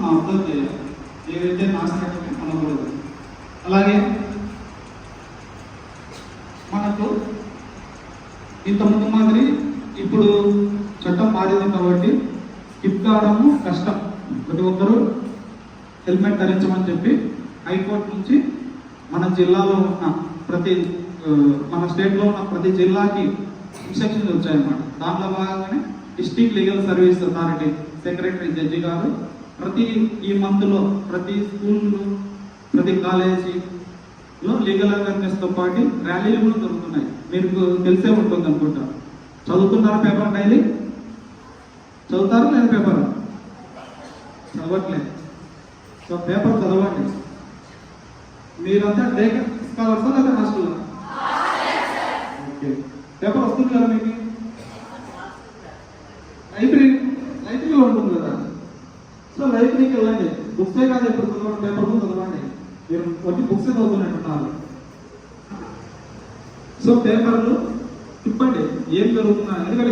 మనం అర్థం చేయాలి. ఏదైతే నాశనమే అనకూడదు. అలాగే మనకు ఇంతకుముందు మాదిరి ఇప్పుడు చట్టం మారింది కాబట్టి స్కిప్ కావడము కష్టం. ప్రతి ఒక్కరూ హెల్మెట్ ధరించమని చెప్పి హైకోర్టు నుంచి మన జిల్లాలో ఉన్న మన స్టేట్లో ఉన్న ప్రతి జిల్లాకి ఇన్స్ట్రక్షన్స్ వచ్చాయన్నమాట. దాంట్లో భాగంగానే district legal service authority secretary judge గారు ఈ మంత్లో ప్రతి స్కూల్లో ప్రతి కాలేజీలో లీగల్ అవేర్నెస్తో పాటు ర్యాలీలు కూడా జరుగుతున్నాయి. మీకు తెలిసే ఉంటుంది అనుకుంటా. చదువుతున్నారా పేపర్ డైలీ? చదువుతారా లేదా పేపర్? చదవట్లేదు. సో పేపర్ చదవండి. మీరంతా డే స్కాలర్సా లేదా హాస్టల్? ఓకే. పేపర్ వస్తుంది కదా మీకు? లైబ్రరీలో ఉంటుంది కదా. సో లైబ్రరీకి వెళ్ళండి. బుక్సే కాదు ఎప్పుడు చదవండి, పేపర్ కూడా చదవండి. మీరు వచ్చి బుక్స్ చదువుతున్నట్టున్నారు. సో పేపర్లు తిప్పండి ఏం జరుగుతున్నా. ఎందుకంటే